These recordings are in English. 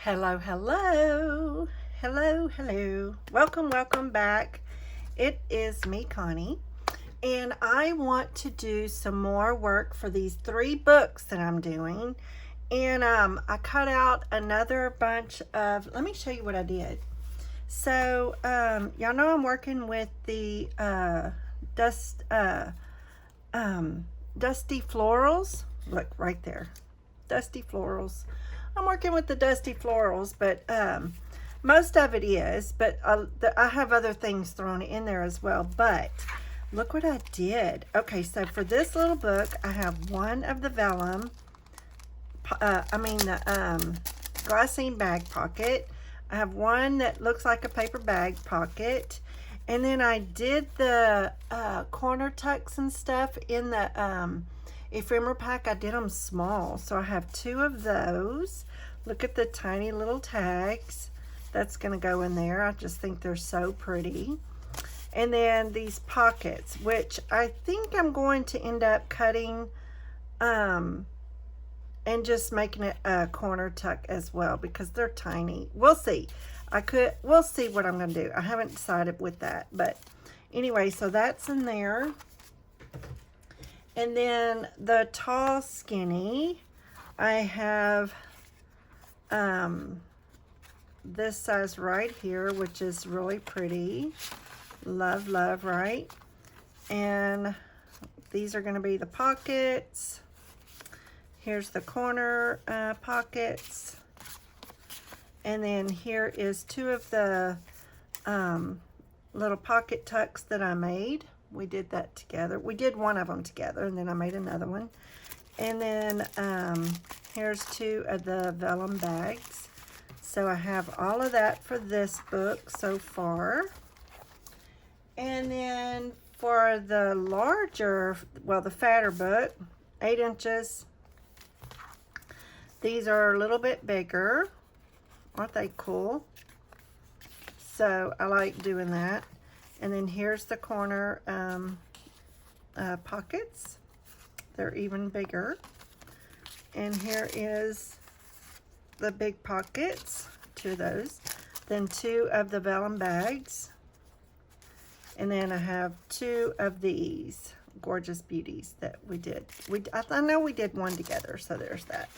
Hello, hello, hello, hello. Welcome back. It is me, Connie, and I want to do some more work for these 3 books that I'm doing. And I cut out another bunch of, let me show you what I did. So, y'all know I'm working with the Dusty Florals. Look, right there. Dusty Florals. I'm working with the Dusty Florals, but most of it is, but I have other things thrown in there as well. But look what I did. Okay, so for this little book, I have one of the vellum, the glassine bag pocket. I have one that looks like a paper bag pocket. And then I did the corner tucks and stuff in the ephemera pack. I did them small. So I have 2 of those. Look at the tiny little tags. That's going to go in there. I just think they're so pretty. And then these pockets, which I think I'm going to end up cutting and just making it a corner tuck as well because they're tiny. We'll see. We'll see what I'm going to do. I haven't decided with that, but anyway, so that's in there. And then the tall skinny, I have this size right here, which is really pretty. Love, love, right? And these are going to be the pockets. Here's the corner pockets. And then here is 2 of the little pocket tucks that I made. We did that together. We did one of them together, and then I made another one. And then here's 2 of the vellum bags. So I have all of that for this book so far. And then for the larger, well, the fatter book, 8 inches, these are a little bit bigger. Aren't they cool? So I like doing that. And then here's the corner pockets. They're even bigger. And here is the big pockets, 2 of those. Then 2 of the vellum bags. And then I have 2 of these gorgeous beauties that we did. I know we did one together, so there's that.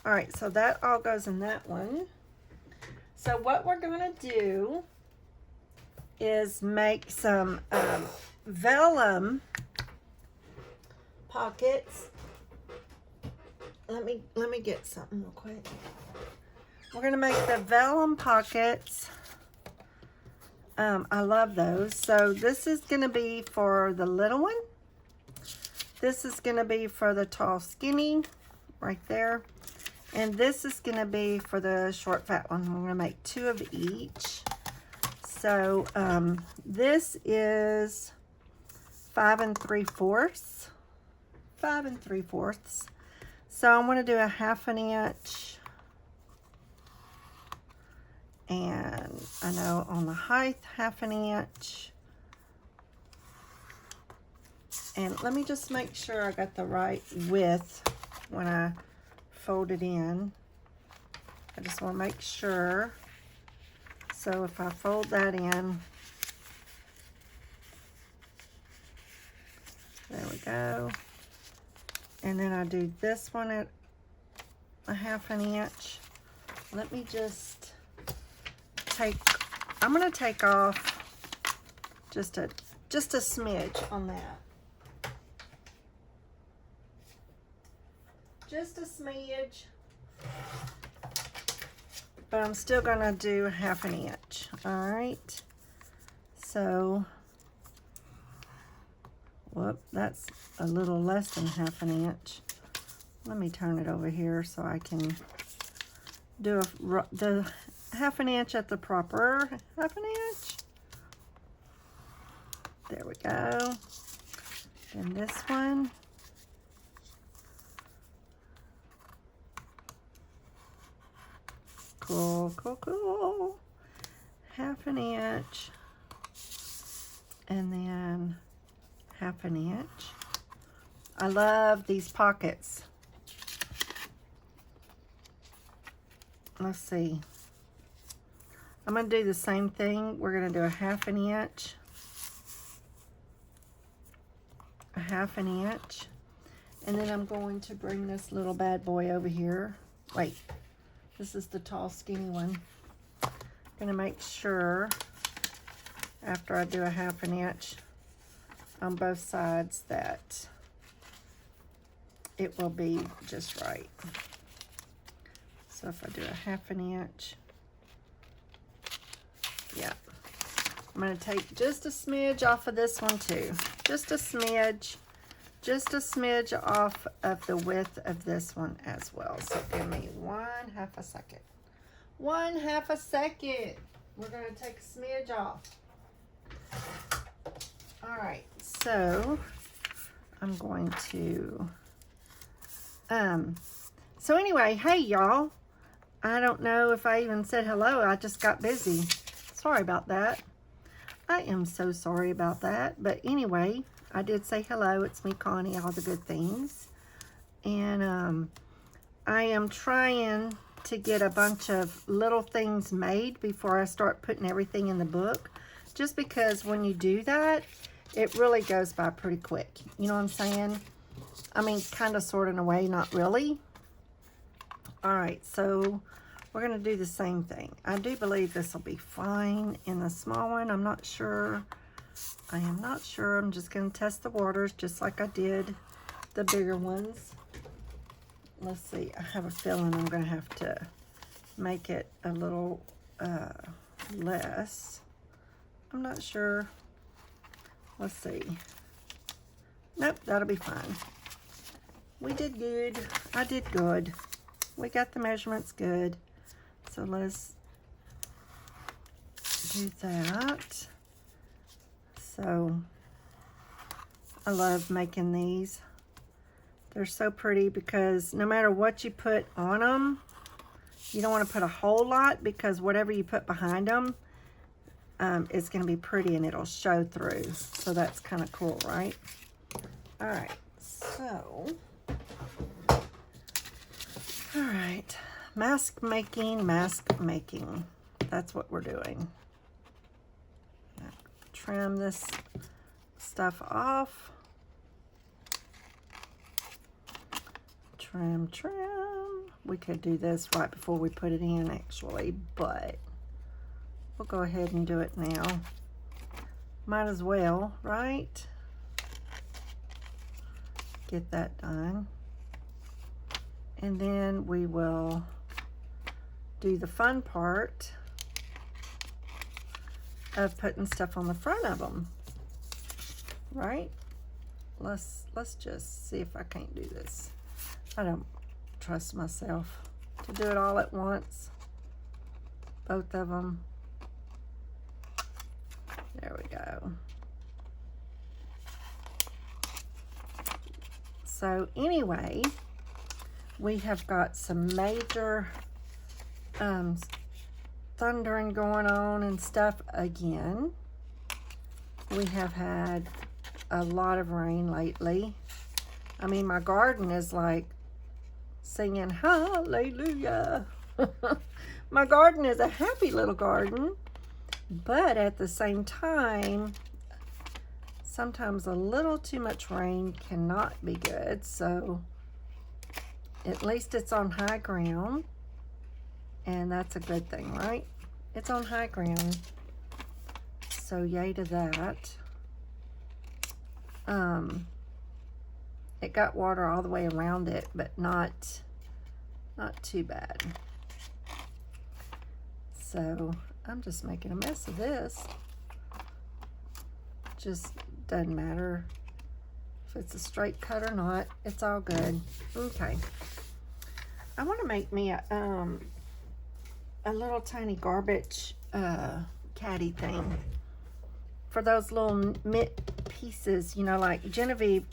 All right, so that all goes in that one. So what we're going to do is make some vellum pockets. Let me get something real quick. We're going to make the vellum pockets. I love those. So this is going to be for the little one. This is going to be for the tall skinny right there. And this is going to be for the short fat one. We're going to make 2 of each. So this is 5 3/4. 5 3/4. So I'm going to do a 1/2 inch. And I know on the height, 1/2 inch. And let me just make sure I got the right width when I fold it in. I just want to make sure. So if I fold that in, there we go. And then I do this one at a 1/2 inch. Let me just I'm going to take off just a smidge on that. Just a smidge. But I'm still going to do 1/2 inch. All right. So, whoop, that's a little less than 1/2 inch. Let me turn it over here so I can do the 1/2 inch at the proper 1/2 inch. There we go. And this one. Cool, cool, cool. 1/2 inch. And then 1/2 inch. I love these pockets. let's see. I'm going to do the same thing. We're going to do a 1/2 inch. A 1/2 inch. And then I'm going to bring this little bad boy over here. Wait, this is the tall, skinny one. I'm going to make sure after I do a 1/2 inch on both sides that it will be just right. So if I do a 1/2 inch, yeah. I'm going to take just a smidge off of this one too. Just a smidge off of the width of this one as well. So give me 1/2 second. 1/2 second. We're going to take a smidge off. All right, so I'm going to, so anyway, hey y'all. I don't know if I even said hello. I just got busy. Sorry about that. I am so sorry about that. But anyway, I did say hello. It's me, Connie, all the good things. And I am trying to get a bunch of little things made before I start putting everything in the book. Just because when you do that, it really goes by pretty quick. You know what I'm saying? I mean, kind of, sort of, in a way, not really. All right, so we're going to do the same thing. I do believe this will be fine in the small one. I'm not sure. I am not sure. I'm just going to test the waters just like I did the bigger ones. Let's see. I have a feeling I'm going to have to make it a little less. I'm not sure. Let's see. Nope, that'll be fine. We did good. I did good. We got the measurements good. So let's do that. So I love making these. They're so pretty because no matter what you put on them, you don't want to put a whole lot because whatever you put behind them is going to be pretty and it'll show through. So that's kind of cool, right? All right, so, all right, mask making. That's what we're doing. Trim this stuff off. Trim. We could do this right before we put it in, actually, but we'll go ahead and do it now. Might as well, right? Get that done. And then we will do the fun part of putting stuff on the front of them, right? Let's just see if I can't do this. I don't trust myself to do it all at once. Both of them. There we go. So anyway, we have got some major thundering going on and stuff again. We have had a lot of rain lately. I mean, my garden is like singing hallelujah. My garden is a happy little garden, but at the same time, sometimes a little too much rain cannot be good. So at least it's on high ground, and that's a good thing, right? It's on high ground, so yay to that. It got water all the way around it, but not too bad. So I'm just making a mess of this. Just doesn't matter if it's a straight cut or not. It's all good. Okay. I want to make me a little tiny garbage caddy thing for those little knit pieces, you know, like Genevieve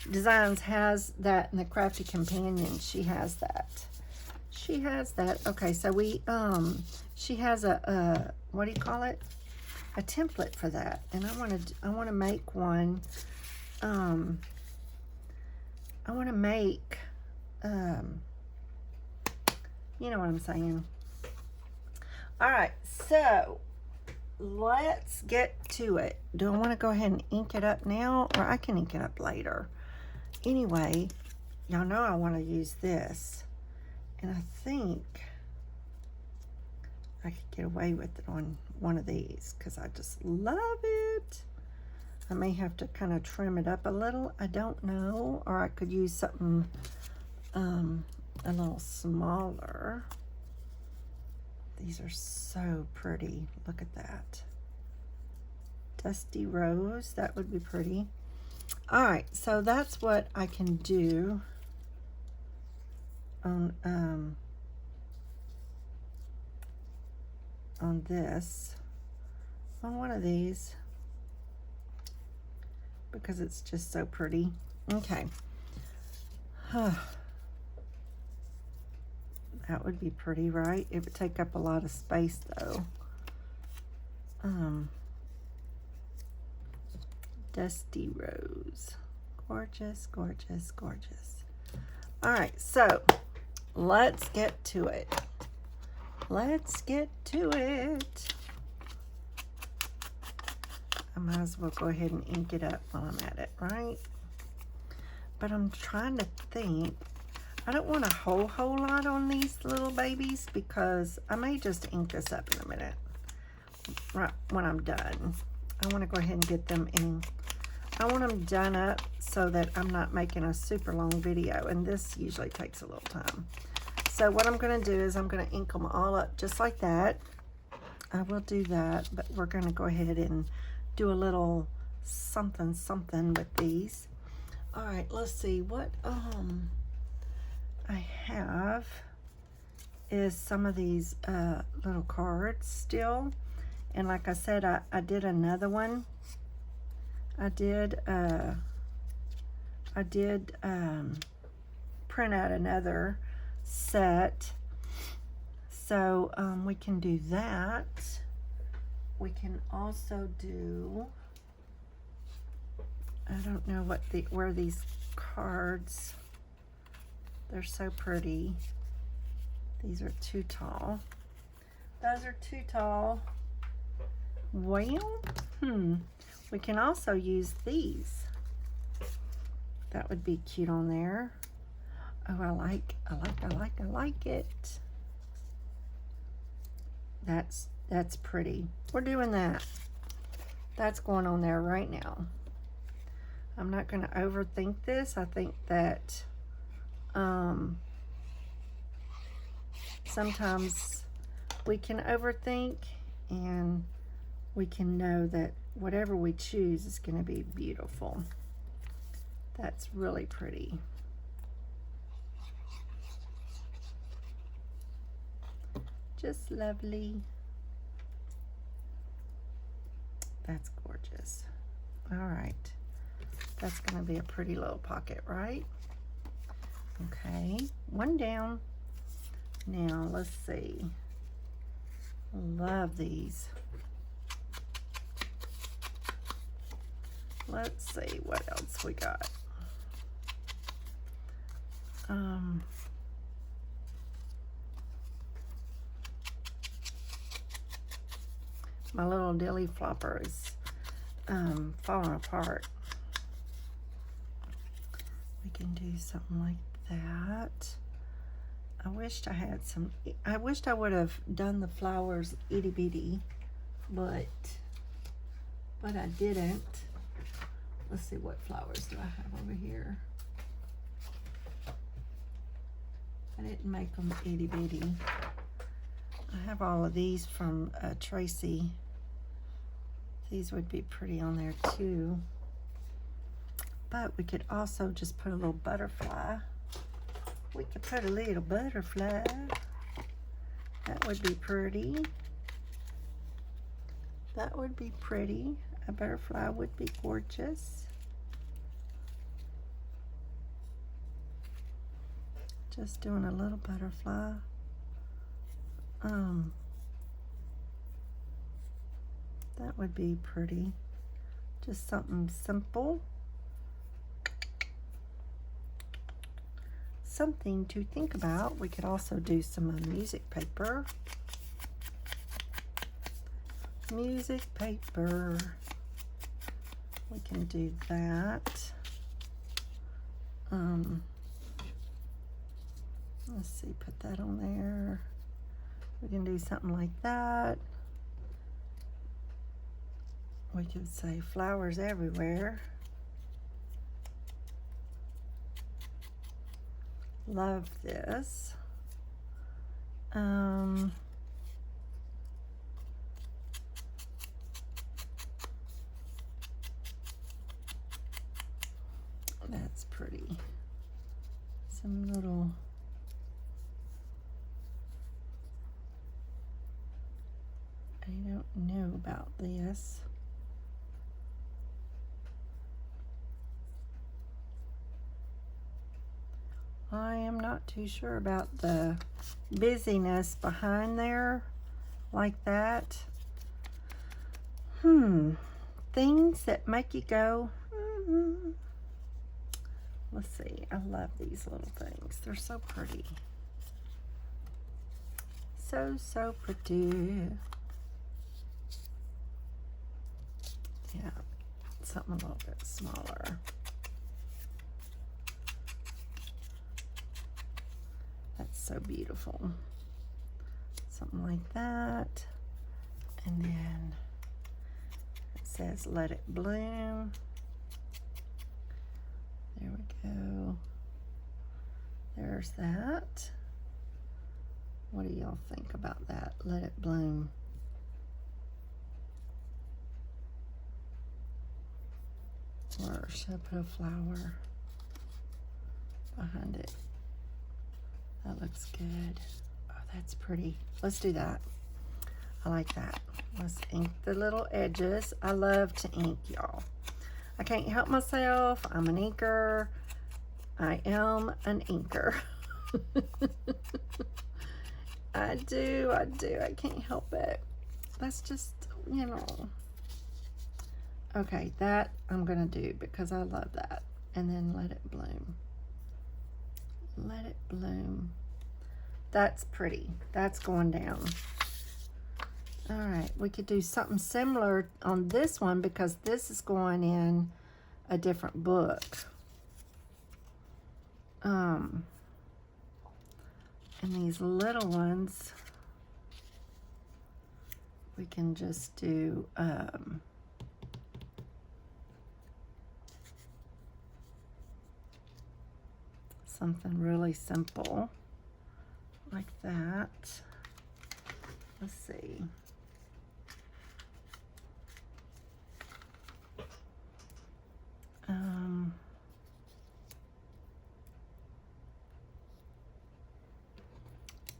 Designs has that in the Crafty Companion. She has that. Okay, so we she has a what do you call it? A template for that, and I want to make one. I want to make You know what I'm saying. All right, so let's get to it. Do I want to go ahead and ink it up now, or I can ink it up later? Anyway, y'all know I want to use this, and I think I could get away with it on one of these because I just love it. I may have to kind of trim it up a little. I don't know, or I could use something a little smaller. These are so pretty. Look at that. Dusty rose, that would be pretty. All right, so that's what I can do on this, on one of these, because it's just so pretty. Okay. That would be pretty, right? It would take up a lot of space though. Dusty rose. Gorgeous, gorgeous, gorgeous. All right, so let's get to it. Let's get to it. I might as well go ahead and ink it up while I'm at it, right? But I'm trying to think. I don't want a whole lot on these little babies because I may just ink this up in a minute, right when I'm done. I want to go ahead and get them in. I want them done up so that I'm not making a super long video, and this usually takes a little time. So what I'm going to do is I'm going to ink them all up just like that. I will do that, but we're going to go ahead and do a little something with these. All right, let's see what I have is some of these little cards still, and like I said, I did another one. I did print out another set, so we can do that. We can also do, I don't know where these cards. They're so pretty. These are too tall. Those are too tall. Well, we can also use these. That would be cute on there. Oh, I like it. That's pretty. We're doing that. That's going on there right now. I'm not going to overthink this. I think that sometimes we can overthink, and we can know that whatever we choose is going to be beautiful. That's really pretty. Just lovely. That's gorgeous. All right. That's going to be a pretty little pocket, right? Okay, one down. Now, let's see. Love these. Let's see what else we got. My little dilly flopper is falling apart. We can do something like that. I wished I had some, I wished I would have done the flowers itty bitty, but I didn't. Let's see, what flowers do I have over here? I didn't make them itty bitty. I have all of these from Tracie. These would be pretty on there too. But we could also just put a little butterfly. We could put a little butterfly. That would be pretty. That would be pretty. A butterfly would be gorgeous. Just doing a little butterfly. That would be pretty. Just something simple. something to think about. We could also do some music paper. Music paper. We can do that. Let's see, put that on there. We can do something like that. We could say flowers everywhere. Love this. That's pretty. Some little I don't know about this. I am not too sure about the busyness behind there like that. Things that make you go, Let's see. I love these little things. They're so pretty. So pretty. Yeah, something a little bit smaller. That's so beautiful. Something like that. And then it says, let it bloom. There we go. There's that. What do y'all think about that? Let it bloom. Or should I put a flower behind it? That looks good. Oh, that's pretty. Let's do that. I like that. Let's ink the little edges. I love to ink, y'all. I can't help myself. I'm an inker. I am an inker. I do. I can't help it. That's just, you know. Okay, that I'm gonna do because I love that. And then let it bloom. Let it bloom. That's pretty. That's going down. All right, we could do something similar on this one because this is going in a different book. And these little ones, we can just do something really simple like that. Let's see.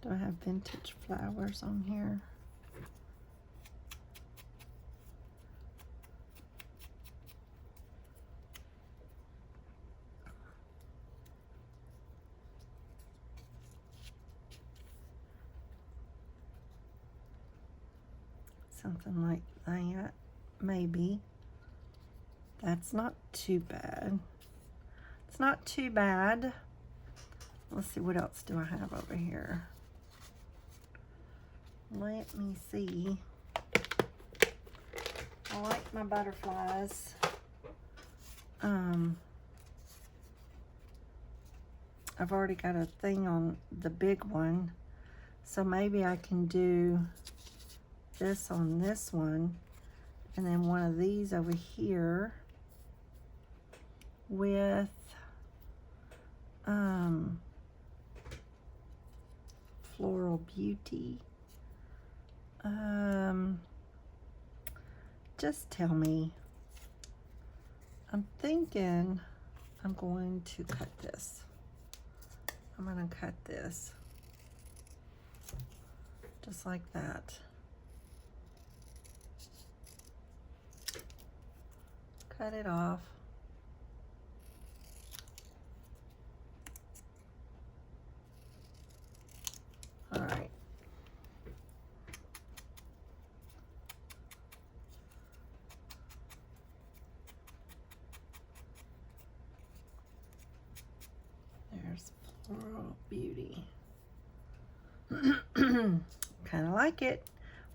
Do I have vintage flowers on here? Something like that, maybe. That's not too bad. It's not too bad. Let's see, what else do I have over here? Let me see. I like my butterflies. I've already got a thing on the big one, so maybe I can do this on this one, and then one of these over here with Floral Beauty. Just tell me. I'm thinking I'm going to cut this. I'm going to cut this just like that. Cut it off. All right. There's Floral. Kind of like it.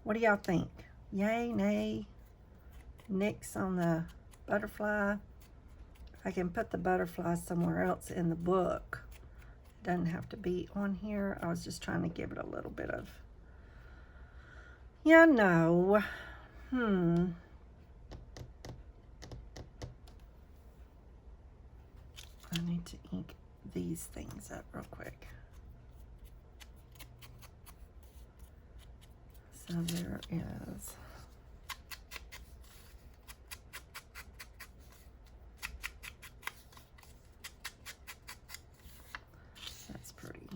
What do y'all think? Yay, nay, nix on the butterfly. I can put the butterfly somewhere else in the book. It doesn't have to be on here. I was just trying to give it a little bit of, yeah, no. I need to ink these things up real quick. So there is. That's pretty.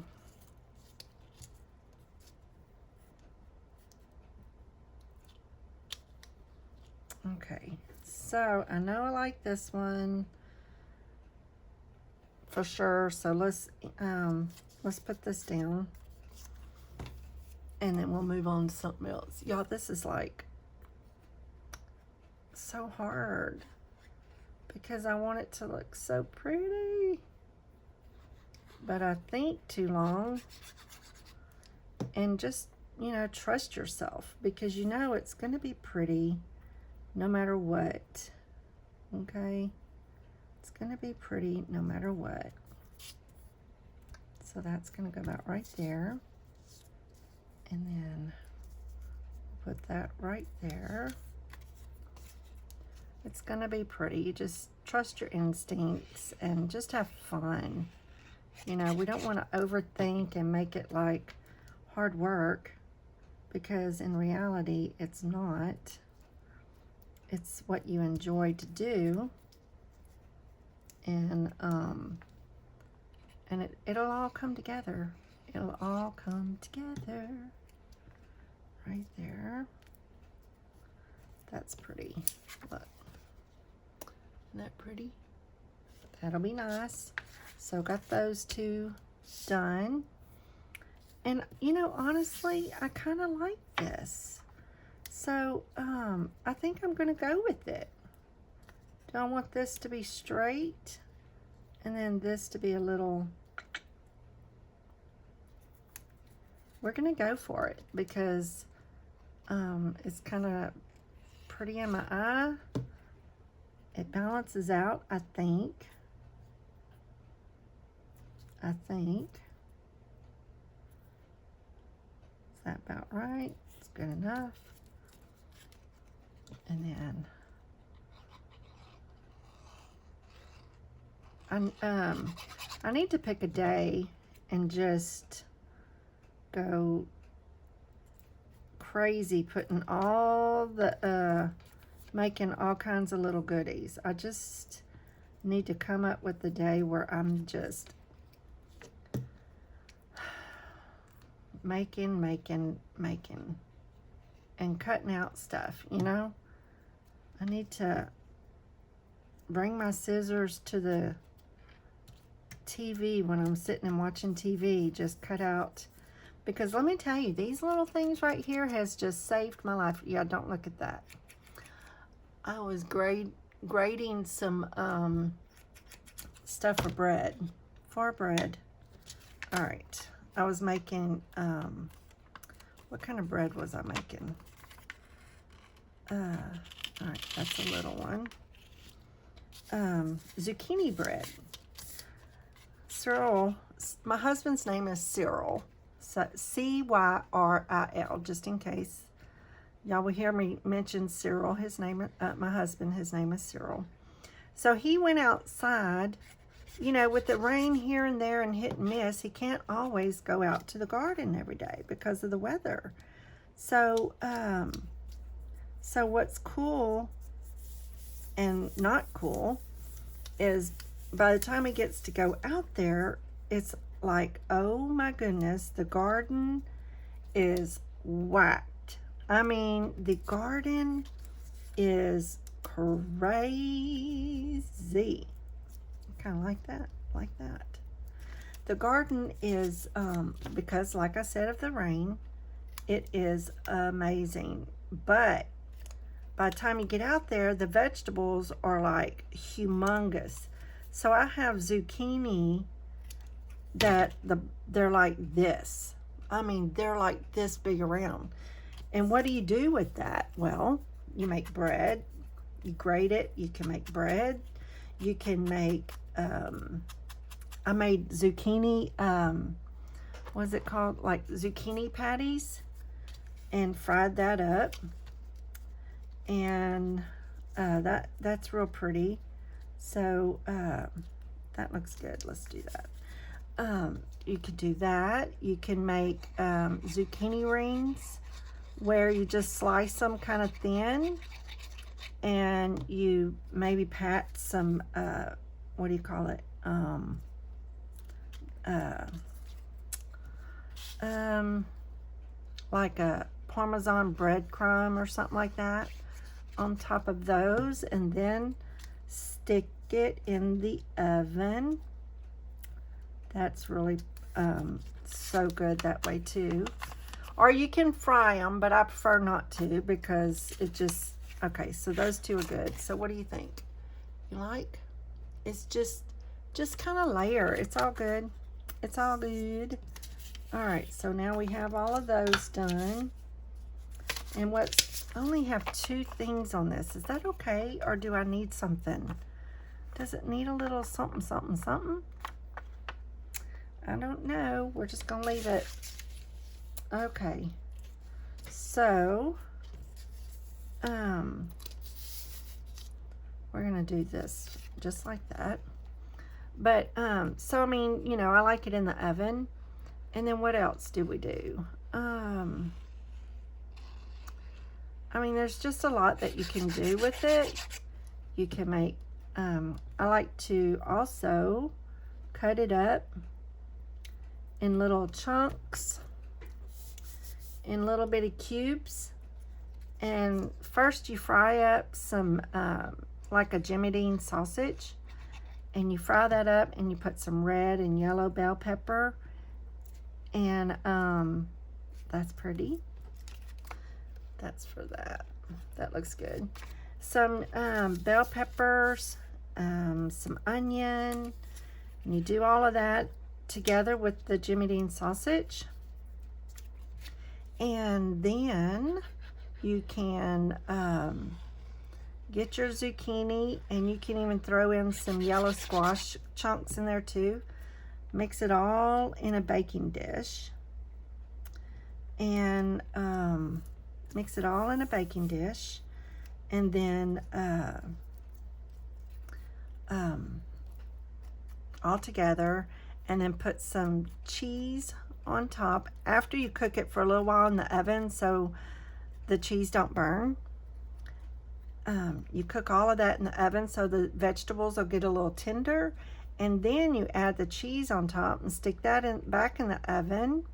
Okay, so I know I like this one for sure. So let's put this down. And then we'll move on to something else. Y'all, this is like so hard because I want it to look so pretty. But I think too long. And just, you know, trust yourself because you know it's going to be pretty no matter what. Okay? It's going to be pretty no matter what. So that's going to go about right there. And then put that right there. It's gonna be pretty. You just trust your instincts and just have fun. You know, we don't want to overthink and make it like hard work because in reality it's not. It's what you enjoy to do. And it'll all come together. It'll all come together. Right there. That's pretty. Look. Isn't that pretty? That'll be nice. So got those two done. And you know, honestly, I kind of like this. So I think I'm gonna go with it. Do I want this to be straight? And then this to be a little. We're gonna go for it because it's kind of pretty in my eye. It balances out, I think. Is that about right? It's good enough. And then I need to pick a day and just go crazy putting all the making all kinds of little goodies. I just need to come up with the day where I'm just making and cutting out stuff, you know. I need to bring my scissors to the TV when I'm sitting and watching TV, just cut out. Because let me tell you, these little things right here has just saved my life. Yeah, don't look at that. I was grating some stuff for bread. All right. I was making, what kind of bread was I making? All right, that's a little one. Zucchini bread. Cyril, my husband's name is Cyril. So Cyril, just in case y'all will hear me mention Cyril. His name, my husband, his name is Cyril. So he went outside, you know, with the rain here and there and hit and miss. He can't always go out to the garden every day because of the weather. So, so what's cool and not cool is by the time he gets to go out there, it's like, oh my goodness, the garden is whacked. I mean, the garden is crazy. Kind of like that. The garden is, because like I said, of the rain, it is amazing. But by the time you get out there, the vegetables are like humongous. So I have zucchini that they're like this. I mean, they're like this big around. And what do you do with that? Well, you make bread. You grate it. You can make bread. You can make, I made zucchini, what is it called? Like zucchini patties, and fried that up. And that's real pretty. So that looks good. Let's do that. You could do that. You can make zucchini rings where you just slice them kind of thin, and you maybe pat some what do you call it? Like a Parmesan breadcrumb or something like that on top of those, and then stick it in the oven. That's really so good that way too. Or you can fry them, but I prefer not to because it just, okay, so those two are good. So what do you think? You like? It's just kind of layer. It's all good. It's all good. All right, so now we have all of those done. And I only have 2 things on this. Is that okay? Or do I need something? Does it need a little something, something, something? I don't know. We're just going to leave it. Okay. So, we're going to do this just like that. But, so I mean, you know, I like it in the oven. And then what else do we do? I mean, there's just a lot that you can do with it. You can make, I like to also cut it up in little chunks, in little bitty cubes. And first you fry up some, like a Jimmy Dean sausage. And you fry that up and you put some red and yellow bell pepper. And that's pretty. That's for that. That looks good. Some bell peppers, some onion. And you do all of that together with the Jimmy Dean sausage. And then you can get your zucchini, and you can even throw in some yellow squash chunks in there too. Mix it all in a baking dish, and mix it all in a baking dish, and then all together, and then put some cheese on top after you cook it for a little while in the oven so the cheese don't burn. You cook all of that in the oven so the vegetables will get a little tender. And then you add the cheese on top and stick that back in the oven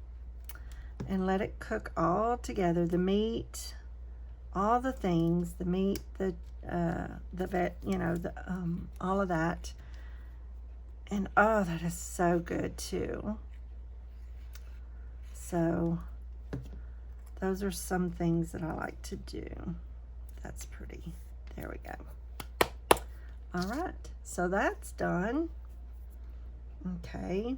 and let it cook all together. The meat, all the things, the meat, the all of that. And oh, that is so good too. So those are some things that I like to do. That's pretty. There we go. All right, so that's done. Okay,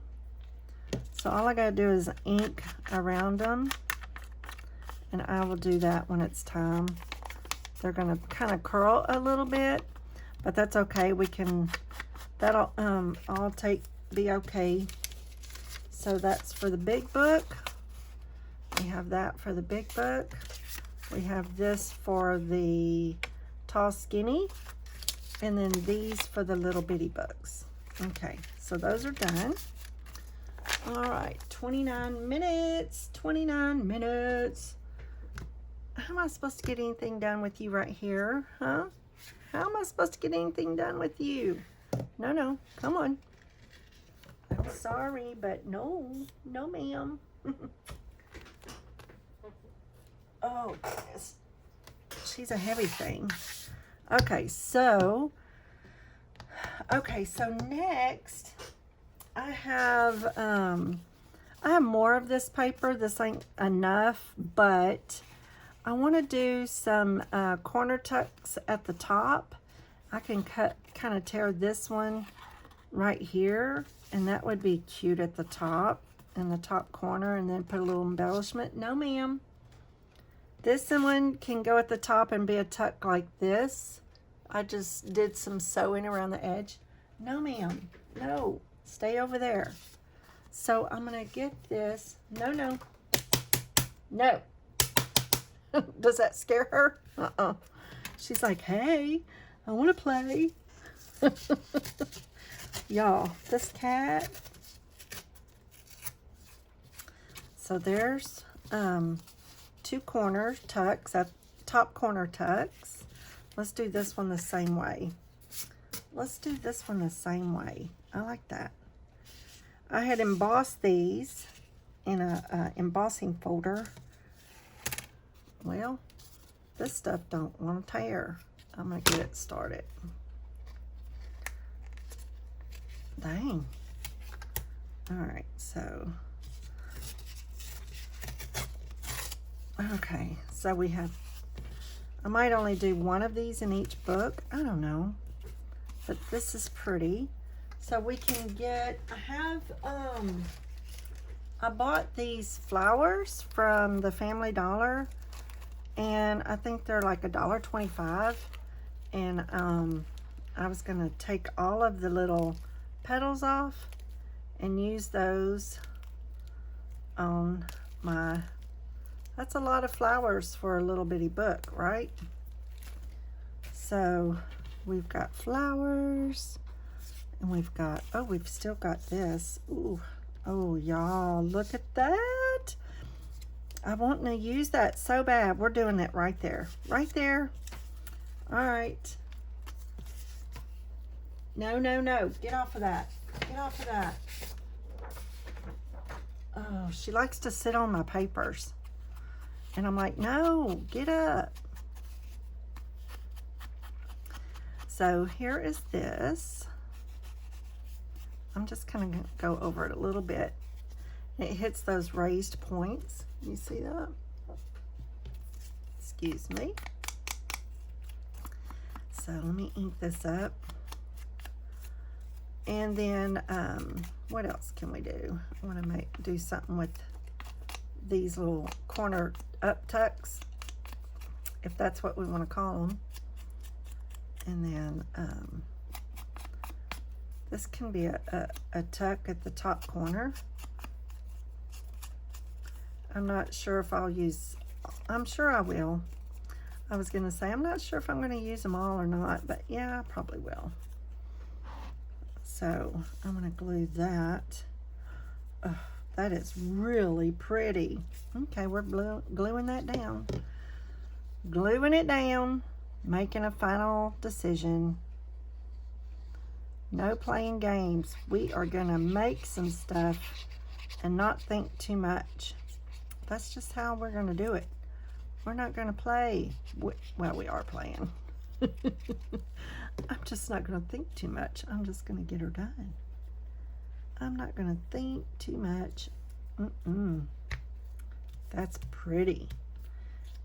so all I gotta do is ink around them, and I will do that when it's time. They're gonna kind of curl a little bit, but that's okay. We can, that'll all be okay. So that's for the big book. We have that for the big book. We have this for the tall skinny, and then these for the little bitty books. Okay, so those are done. All right, 29 minutes, 29 minutes. How am I supposed to get anything done with you right here, huh? How am I supposed to get anything done with you? No, come on. I'm sorry, but no ma'am. Oh, goodness. She's a heavy thing. Okay, so next I have more of this paper. This ain't enough, but I want to do some corner tucks at the top. I can kind of tear this one right here, and that would be cute at the top. in the top corner and then put a little embellishment. No, ma'am. This one can go at the top and be a tuck like this. I just did some sewing around the edge. No, ma'am. No. Stay over there. So I'm going to get this. No, no. No. Does that scare her? Uh-uh. She's like, hey, I want to play. Y'all, this cat. So there's 2 corner tucks, top corner tucks. Let's do this one the same way. Let's do this one the same way. I like that. I had embossed these in a embossing folder. Well, this stuff don't want to tear. I'm going to get it started. Dang. All right, so. Okay, so we have, I might only do one of these in each book. I don't know. But this is pretty. So we can get, I bought these flowers from the Family Dollar. And I think they're like $1.25. And I was going to take all of the little petals off and use those on my, that's a lot of flowers for a little bitty book, right? So we've got flowers and we've got, oh, we've still got this. Ooh, oh, y'all, look at that. I want to use that so bad. We're doing it right there. Right there. All right. No, no, no. Get off of that. Get off of that. Oh, she likes to sit on my papers. And I'm like, no, get up. So here is this. I'm just kind of go over it a little bit. It hits those raised points. You see that? Excuse me. So let me ink this up. And then what else can we do? I want to do something with these little corner up tucks, if that's what we want to call them. And then this can be a tuck at the top corner. I'm not sure if I'll use, I'm sure I will. I was going to say, I'm not sure if I'm going to use them all or not, but yeah, I probably will. So I'm going to glue that. Oh, that is really pretty. Okay, we're gluing that down. Gluing it down, making a final decision. No playing games. We are going to make some stuff and not think too much. That's just how we're going to do it. We're not going to play. Well, we are playing. I'm just not going to think too much. I'm just going to get her done. I'm not going to think too much. That's pretty.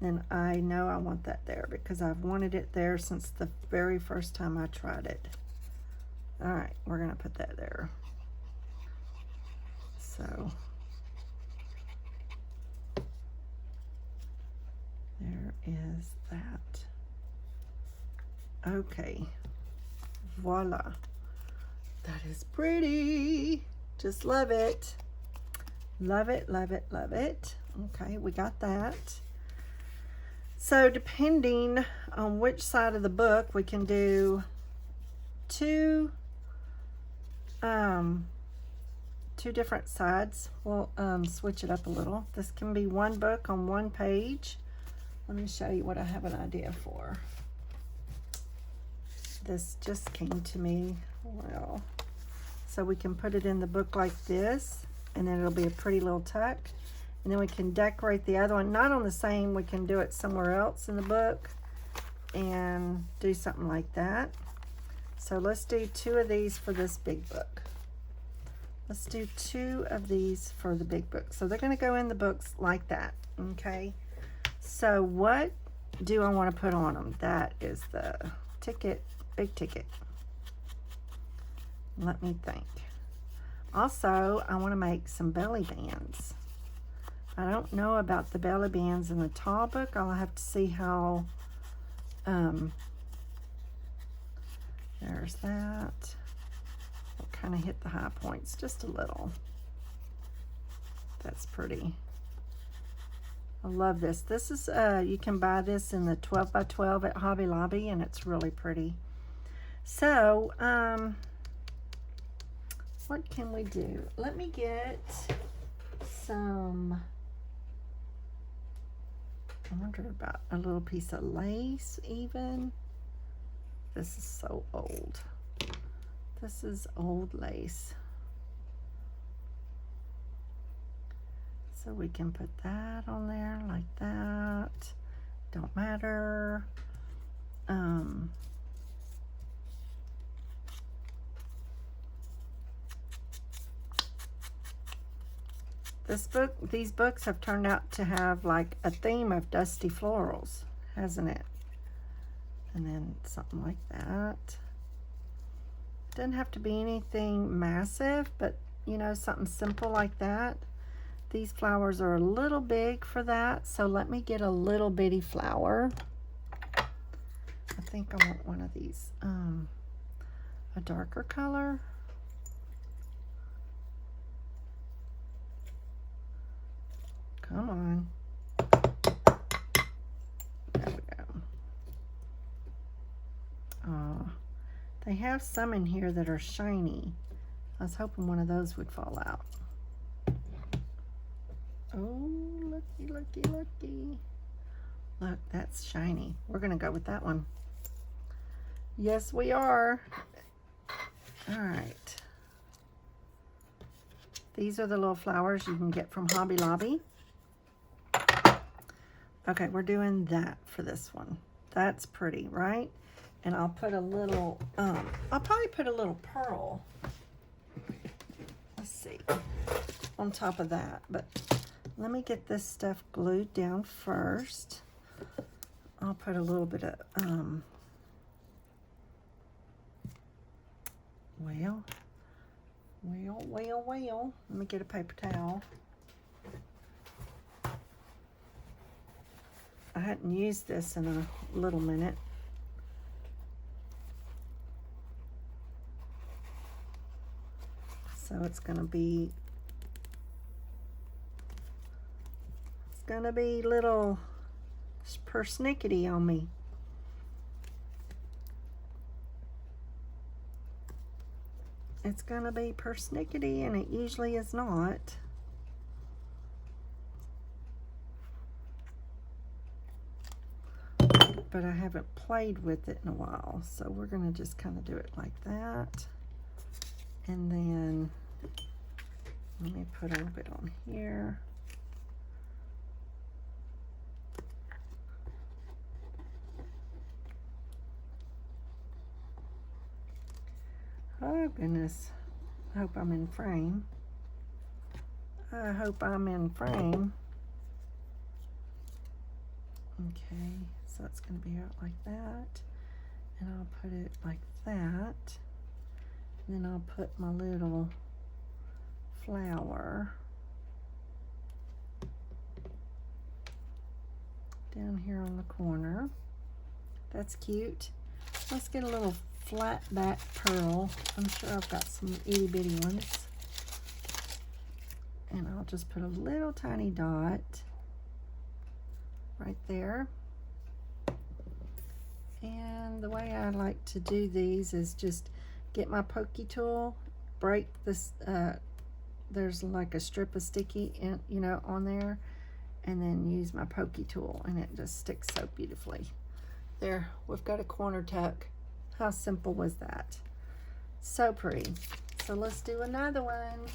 And I know I want that there because I've wanted it there since the very first time I tried it. All right, we're going to put that there. So there is that. Okay, voila. That is pretty. Just love it. Love it, love it, love it. Okay, we got that. So depending on which side of the book, we can do two different sides. We'll switch it up a little. This can be one book on one page. Let me show you what I have an idea for. This just came to me. Well, so we can put it in the book like this, and then it'll be a pretty little tuck. And then we can decorate the other one, not on the same, we can do it somewhere else in the book and do something like that. So let's do 2 of these for this big book. Let's do 2 of these for the big book. So they're going to go in the books like that, okay? So what do I want to put on them? That is the ticket, big ticket. Let me think. Also, I want to make some belly bands. I don't know about the belly bands in the tall book. I'll have to see how, there's that. We'll kind of hit the high points just a little. That's pretty. I love this. This is, you can buy this in the 12 by 12 at Hobby Lobby, and it's really pretty. So, what can we do? Let me get some, I wonder about a little piece of lace even. This is so old. This is old lace. So we can put that on there like that. Don't matter. These books have turned out to have like a theme of dusty florals, hasn't it? And then something like that. Doesn't have to be anything massive, but you know, something simple like that. These flowers are a little big for that, so let me get a little bitty flower. I think I want one of these, a darker color. Come on. There we go. They have some in here that are shiny. I was hoping one of those would fall out. Oh, looky, looky, looky. Look, that's shiny. We're gonna go with that one. Yes, we are. All right. These are the little flowers you can get from Hobby Lobby. Okay, we're doing that for this one. That's pretty, right? And I'll put a little, I'll probably put a little pearl. Let's see, on top of that, but let me get this stuff glued down first. I'll put a little bit of, well. Let me get a paper towel. I hadn't used this in a little minute. So it's gonna be little persnickety on me. It's gonna be persnickety, and it usually is not. But I haven't played with it in a while, so we're gonna just kind of do it like that. And then let me put a little bit on here. Oh goodness, I hope I'm in frame. I hope I'm in frame. Okay, so it's going to be out like that. And I'll put it like that. And then I'll put my little flower down here on the corner. That's cute. Let's get a little flat back pearl. I'm sure I've got some itty bitty ones. And I'll just put a little tiny dot right there. And the way I like to do these is just get my pokey tool, break this, there's like a strip of sticky, you know, on there, and then use my pokey tool, and it just sticks so beautifully. There, we've got a corner tuck. How simple was that? So pretty. So let's do another one.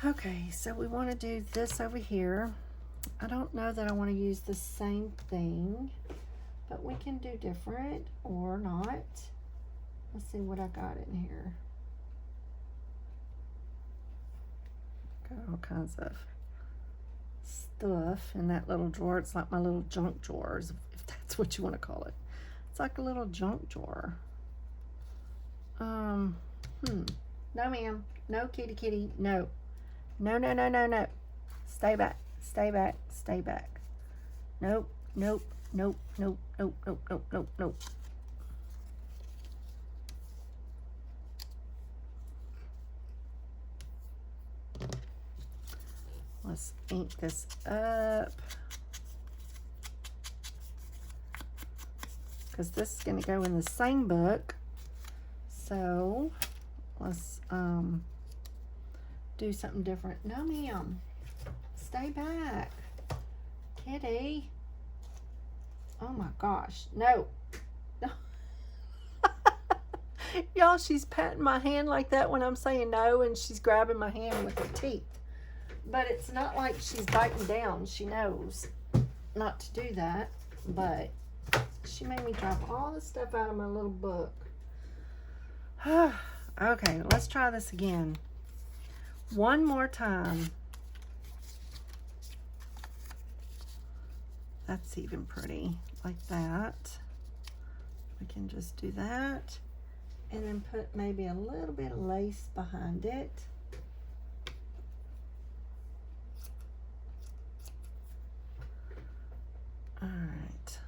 Okay, so we want to do this over here. I don't know that I want to use the same thing, but we can do different or not. Let's see what I got in here. Got all kinds of stuff in that little drawer. It's like my little junk drawers, if that's what you want to call it. It's like a little junk drawer. No, ma'am. No, kitty, kitty. No. No, no, no, no, no. Stay back. Stay back. Stay back. Nope. Nope. Nope. Nope. Nope. Nope. Nope. Nope. Nope. Let's ink this up. Because this is going to go in the same book. So let's do something different. No, ma'am. Stay back. Kitty. Oh my gosh. No. No. Y'all, she's patting my hand like that when I'm saying no, and she's grabbing my hand with her teeth. But it's not like she's biting down. She knows not to do that. But she made me drop all the stuff out of my little book. Okay, let's try this again. One more time. That's even pretty, like that. We can just do that. And then put maybe a little bit of lace behind it. All right.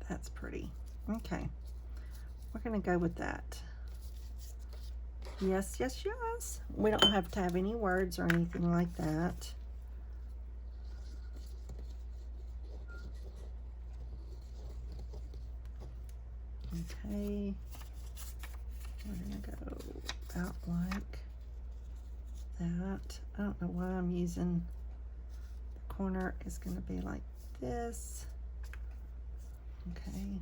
That's pretty. Okay. We're going to go with that. Yes, yes, yes. We don't have to have any words or anything like that. Okay. We're going to go about like that. I don't know why I'm using the corner is going to be like this. Okay.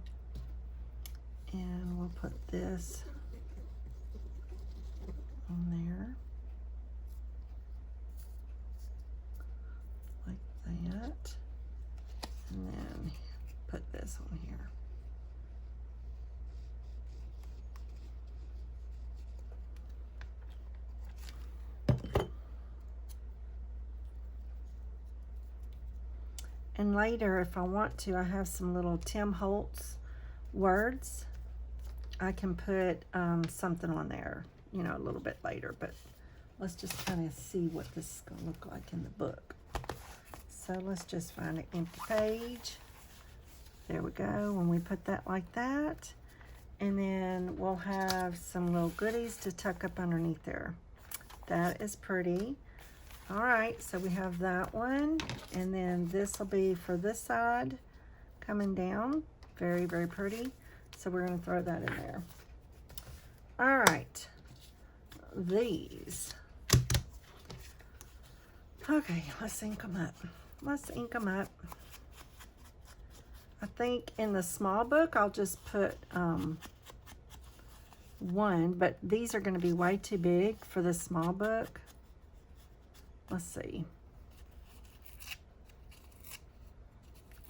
And we'll put this on there. Like that. And then put this on here. And later, if I want to, I have some little Tim Holtz words. I can put something on there, you know, a little bit later. But let's just kind of see what this is going to look like in the book. So let's just find an empty page. There we go. When we put that like that. And then we'll have some little goodies to tuck up underneath there. That is pretty. All right, so we have that one, and then this will be for this side coming down. Very, very pretty. So we're going to throw that in there. All right, these. Okay, let's ink them up. Let's ink them up. I think in the small book, I'll just put one, but these are going to be way too big for the small book. Let's see.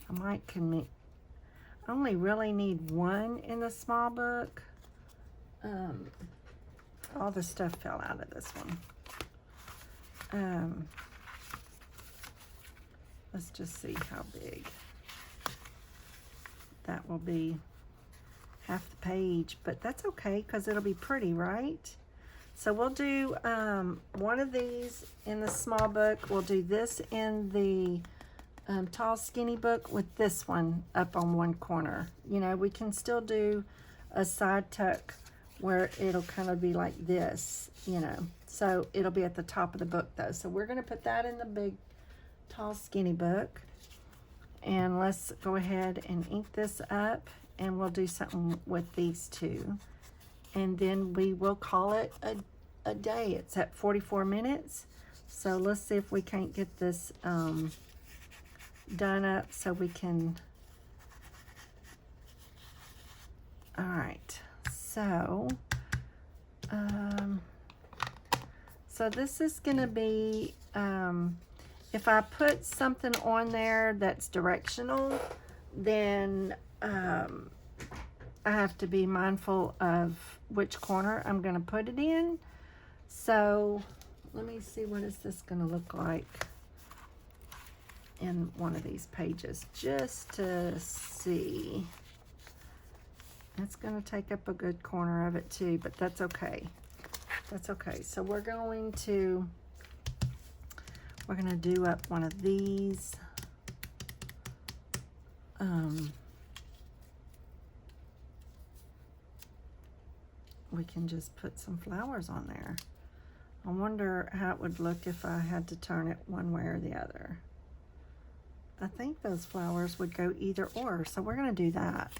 I might commit. I only really need one in the small book. All the stuff fell out of this one. Let's just see how big. That will be half the page, but that's okay because it'll be pretty, right? So we'll do one of these in the small book. We'll do this in the tall skinny book with this one up on one corner. You know, we can still do a side tuck where it'll kind of be like this, you know. So it'll be at the top of the book though. So we're going to put that in the big tall skinny book. And let's go ahead and ink this up, and we'll do something with these two. And then we will call it a day. It's at 44 minutes. So let's see if we can't get this done up so we can. All right. So, so this is going to be, if I put something on there that's directional, then I have to be mindful of which corner I'm going to put it in. So let me see, what is this going to look like? in one of these pages just to see. It's going to take up a good corner of it too, but that's okay. That's okay. So we're going to do up one of these. We can just put some flowers on there. I wonder how it would look if I had to turn it one way or the other. I think those flowers would go either or, so we're going to do that.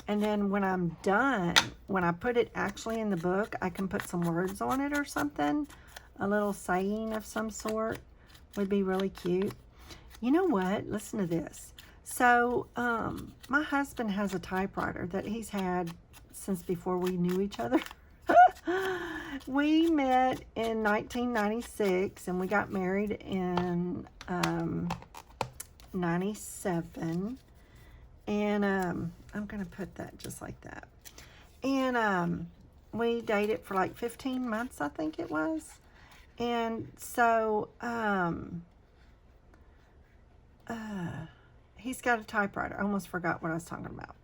And then when I'm done, when I put it actually in the book, I can put some words on it or something. A little saying of some sort would be really cute. You know what? Listen to this. So, my husband has a typewriter that he's had since before we knew each other. We met in 1996 and we got married in 97. And I'm going to put that just like that. And we dated for like 15 months, I think it was. And so he's got a typewriter. I almost forgot what I was talking about.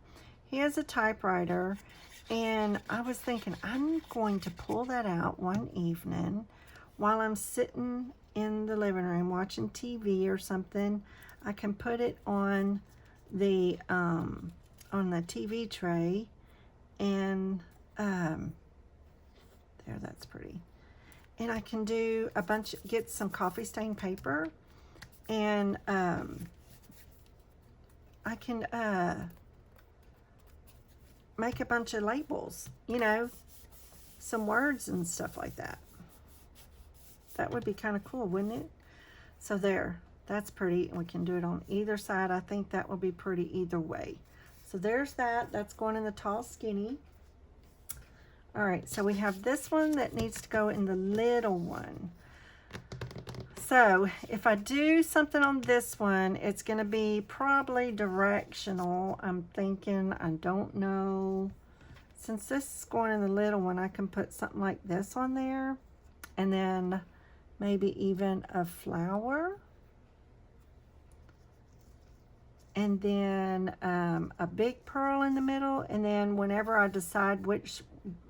He has a typewriter, and I was thinking I'm going to pull that out one evening while I'm sitting in the living room watching TV or something. I can put it on the TV tray, and there, that's pretty. And I can do a bunch, get some coffee stain paper, and I can make a bunch of labels, you know, some words and stuff like that. That would be kind of cool, wouldn't it? So there, that's pretty, and we can do it on either side. I think that will be pretty either way. So there's that. That's going in the tall skinny. All right, so we have this one that needs to go in the little one. So if I do something on this one, it's going to be probably directional. I'm thinking, I don't know. Since this is going in the little one, I can put something like this on there. And then maybe even a flower. And then a big pearl in the middle. And then whenever I decide which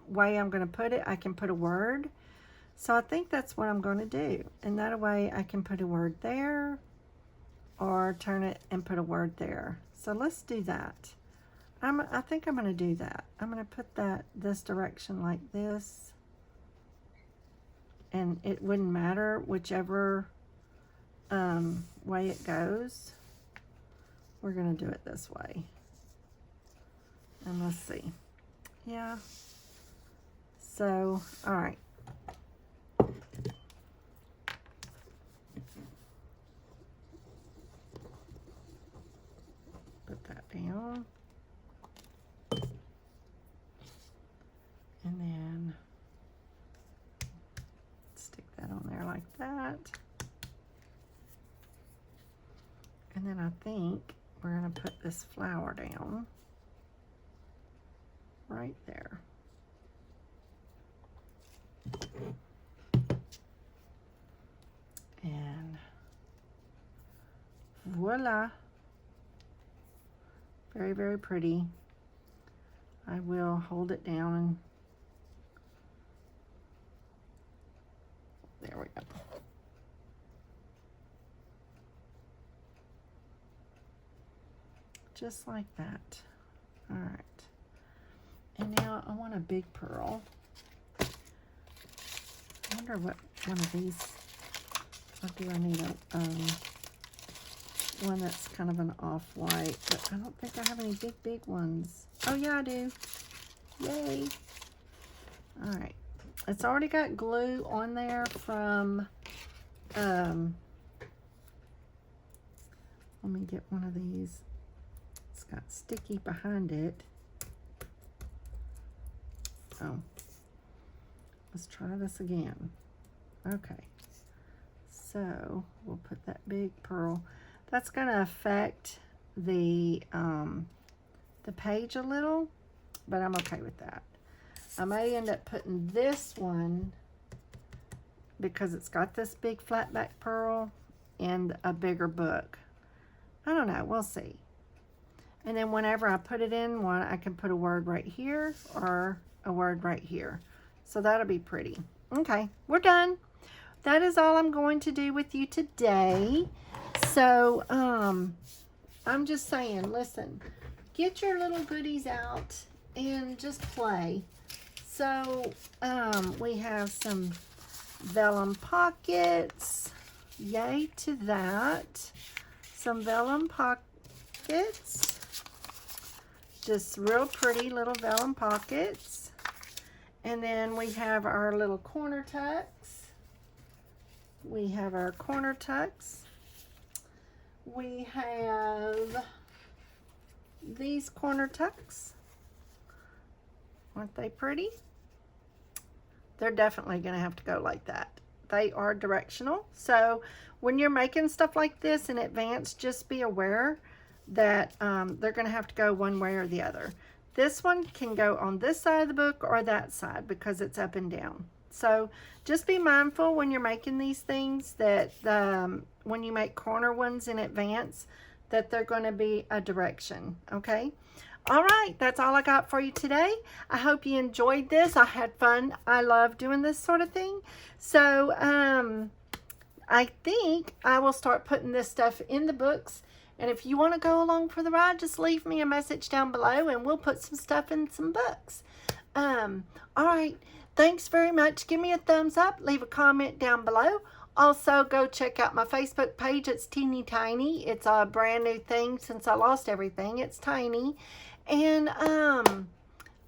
way I'm going to put it, I can put a word. So I think that's what I'm going to do. And that way I can put a word there or turn it and put a word there. So let's do that. I think I'm going to do that. I'm going to put that this direction like this. And it wouldn't matter whichever way it goes. We're going to do it this way. And let's see. Yeah. So, all right. Put that down. And then stick that on there like that. And then I think we're going to put this flower down right there. And voila. Very, very pretty. I will hold it down and there we go. Just like that. All right. And now I want a big pearl. I wonder what one of these, or do I need a one that's kind of an off-white, but I don't think I have any big ones. Oh yeah, I do. Yay. All right. It's already got glue on there from, let me get one of these. It's got sticky behind it. Oh, let's try this again. Okay, so we'll put that big pearl. That's going to affect the page a little, but I'm okay with that. I may end up putting this one, because it's got this big flat back pearl, in a bigger book. I don't know. We'll see. And then whenever I put it in one, I can put a word right here or a word right here. So that'll be pretty. Okay, we're done. That is all I'm going to do with you today. So, I'm just saying, listen, get your little goodies out and just play. So, we have some vellum pockets. Yay to that. Some vellum pockets. Just real pretty little vellum pockets. And then we have our little corner tucks. We have our corner tucks. We have these corner tucks. Aren't they pretty? They're definitely going to have to go like that. They are directional. So when you're making stuff like this in advance, just be aware that they're going to have to go one way or the other. This one can go on this side of the book or that side because it's up and down. So just be mindful when you're making these things that when you make corner ones in advance, that they're going to be a direction, okay? All right, that's all I got for you today. I hope you enjoyed this. I had fun. I love doing this sort of thing. So I think I will start putting this stuff in the books. And if you want to go along for the ride, just leave me a message down below and we'll put some stuff in some books. All right. Thanks very much. Give me a thumbs up. Leave a comment down below. Also, go check out my Facebook page. It's teeny tiny. It's a brand new thing since I lost everything. It's tiny. And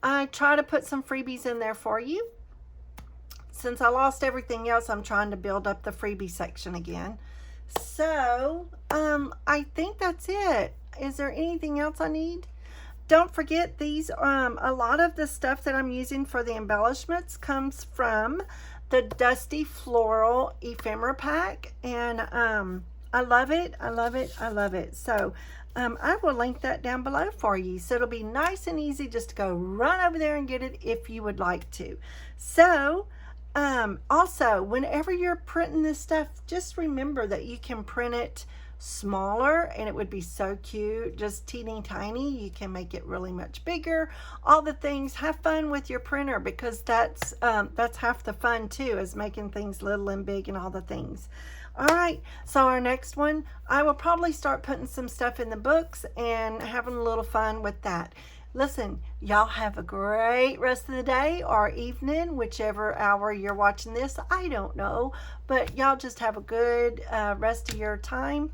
I try to put some freebies in there for you. Since I lost everything else, I'm trying to build up the freebie section again. So, I think that's it. Is there anything else I need? Don't forget these, a lot of the stuff that I'm using for the embellishments comes from the Dusty Floral Ephemera pack. And I love it. I love it. I love it. So I will link that down below for you. So it'll be nice and easy just to go run over there and get it if you would like to. So also, whenever you're printing this stuff, just remember that you can print it smaller and it would be so cute, just teeny tiny. You can make it really much bigger, all the things. Have fun with your printer because that's half the fun too, is making things little and big and all the things. All right, so our next one, I will probably start putting some stuff in the books and having a little fun with that. Listen, y'all have a great rest of the day or evening, whichever hour you're watching this. I don't know, but y'all just have a good rest of your time.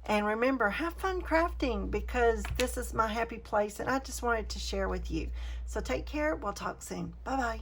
And remember, have fun crafting because this is my happy place and I just wanted to share with you. So take care. We'll talk soon. Bye-bye.